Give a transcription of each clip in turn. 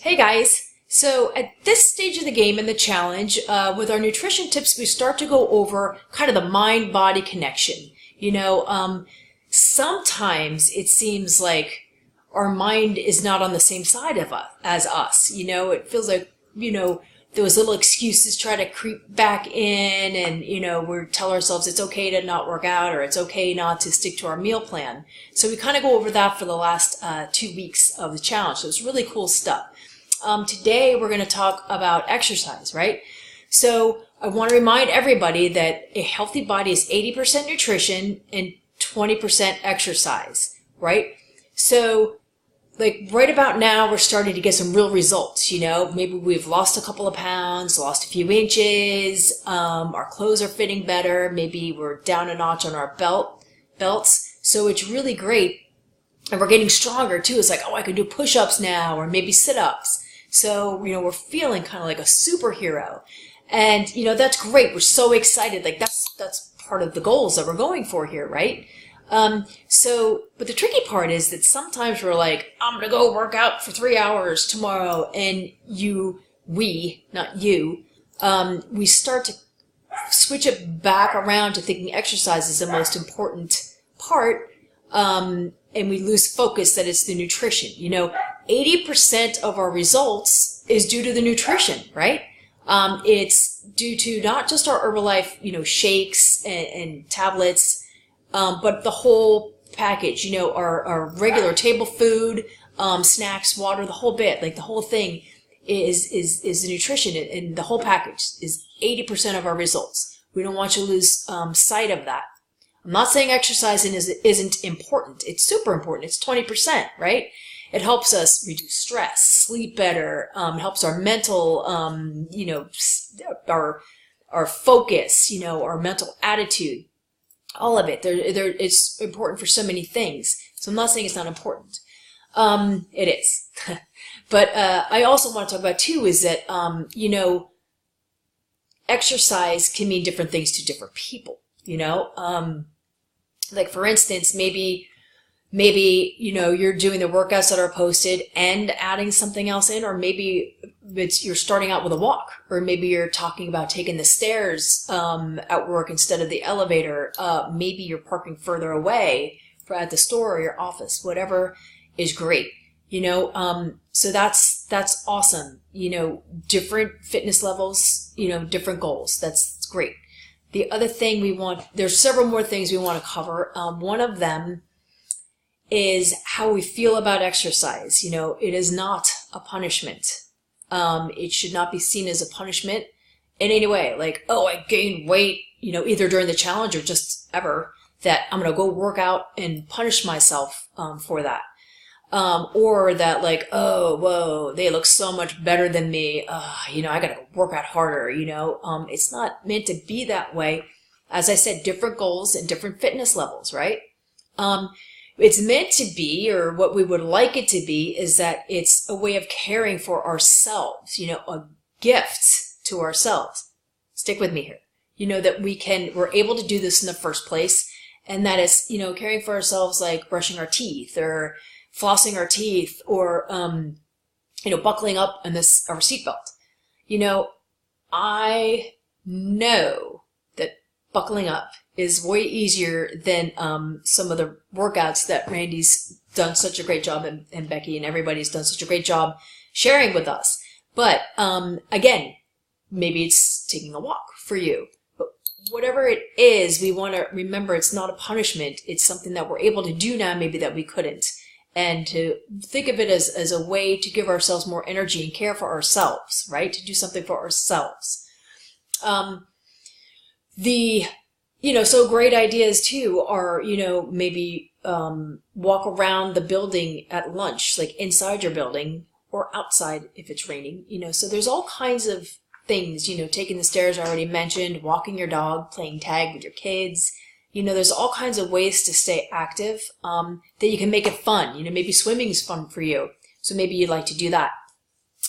Hey guys! So at this stage of the game in the challenge, with our nutrition tips, we start to go over kind of the mind-body connection. Sometimes it seems like our mind is not on the same side of us as us. It feels like, those little excuses try to creep back in and, we tell ourselves it's okay to not work out or it's okay not to stick to our meal plan. So we kind of go over that for the last 2 weeks of the challenge. So it's really cool stuff. Today we're going to talk about exercise, right? So I want to remind everybody that a healthy body is 80% nutrition and 20% exercise, right? So like right about now, we're starting to get some real results. Maybe we've lost a couple of pounds, lost a few inches, our clothes are fitting better, maybe we're down a notch on our belts. So it's really great. And we're getting stronger too. It's like, oh, I can do push-ups now or maybe sit-ups. So, we're feeling kind of like a superhero. And, that's great. We're so excited. Like that's part of the goals that we're going for here, right? But the tricky part is that sometimes we're like, I'm going to go work out for 3 hours tomorrow. And not you, we start to switch it back around to thinking exercise is the most important part. And we lose focus that it's the nutrition. 80% of our results is due to the nutrition, right? It's due to not just our Herbalife, shakes and tablets, but the whole package, our regular table food, snacks, water, the whole bit, like the whole thing is the nutrition, and the whole package is 80% of our results. We don't want you to lose sight of that. I'm not saying exercising isn't important. It's super important. It's 20%, right? It helps us reduce stress, sleep better, helps our mental, our focus, our mental attitude, all of it. It's important for so many things. So I'm not saying it's not important. It is. But I also want to talk about too is that, exercise can mean different things to different people, like for instance, maybe you're doing the workouts that are posted and adding something else in, or maybe you're starting out with a walk, or maybe you're talking about taking the stairs at work instead of the elevator. Maybe you're parking further away at the store or your office. Whatever is great. So that's awesome. Different fitness levels, different goals. That's great. The other thing there's several more things we want to cover. One of them is how we feel about exercise. It is not a punishment. It should not be seen as a punishment in any way. Like, oh, I gained weight, either during the challenge or just ever, that I'm going to go work out and punish myself for that. Or that like, oh, whoa, they look so much better than me. I got to go work out harder, It's not meant to be that way. As I said, different goals and different fitness levels, right? It's meant to be, or what we would like it to be, is that it's a way of caring for ourselves, a gift to ourselves. Stick with me here. That we're able to do this in the first place, and that is, caring for ourselves, like brushing our teeth or flossing our teeth, or, buckling up on our seatbelt. I know that buckling up is way easier than some of the workouts that Randy's done such a great job, and Becky and everybody's done such a great job sharing with us. But again, maybe it's taking a walk for you. But whatever it is, we want to remember it's not a punishment. It's something that we're able to do now, maybe that we couldn't. And to think of it as a way to give ourselves more energy and care for ourselves, right? To do something for ourselves. So great ideas too are, maybe walk around the building at lunch, like inside your building or outside if it's raining, So there's all kinds of things, taking the stairs I already mentioned, walking your dog, playing tag with your kids. There's all kinds of ways to stay active that you can make it fun. Maybe swimming is fun for you, so maybe you'd like to do that.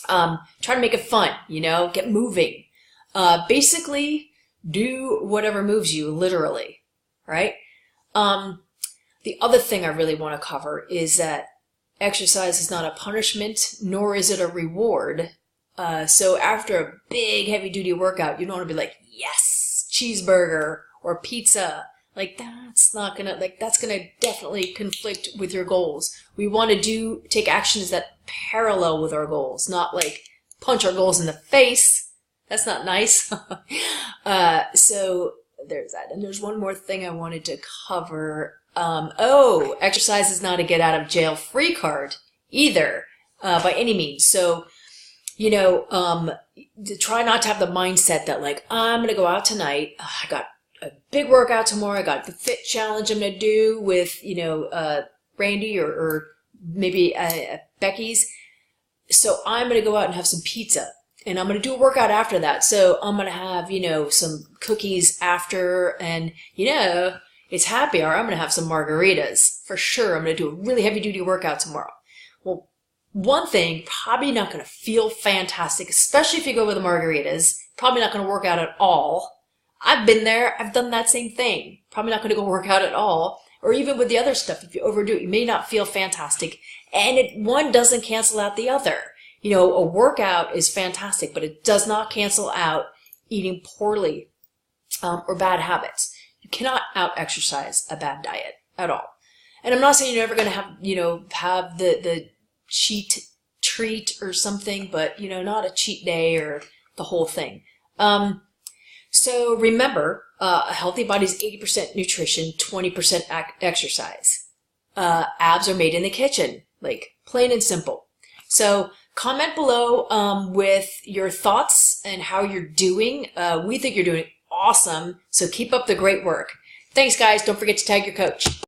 Try to make it fun, get moving. Basically, do whatever moves you, literally, right? The other thing I really want to cover is that exercise is not a punishment, nor is it a reward. So after a big heavy duty workout, you don't want to be like, yes, cheeseburger or pizza. Like that's gonna definitely conflict with your goals. We want to take actions that parallel with our goals, not like punch our goals in the face. That's not nice. So there's that. And there's one more thing I wanted to cover. Exercise is not a get out of jail free card either, by any means. So, to try not to have the mindset that like, I'm going to go out tonight. I got a big workout tomorrow. I got the fit challenge I'm going to do with, Randy or maybe Becky's. So I'm going to go out and have some pizza. And I'm going to do a workout after that. So I'm going to have, some cookies after. And, it's happy hour. I'm going to have some margaritas. For sure. I'm going to do a really heavy duty workout tomorrow. Well, one thing, probably not going to feel fantastic, especially if you go with the margaritas. Probably not going to work out at all. I've been there. I've done that same thing. Probably not going to go work out at all. Or even with the other stuff, if you overdo it, you may not feel fantastic. And one doesn't cancel out the other. A workout is fantastic, but it does not cancel out eating poorly or bad habits. You cannot out-exercise a bad diet at all. And I'm not saying you're never going to have the cheat treat or something, but, not a cheat day or the whole thing. So remember, a healthy body is 80% nutrition, 20% exercise. Abs are made in the kitchen, like plain and simple. So comment below with your thoughts and how you're doing. We think you're doing awesome, so keep up the great work. Thanks, guys. Don't forget to tag your coach.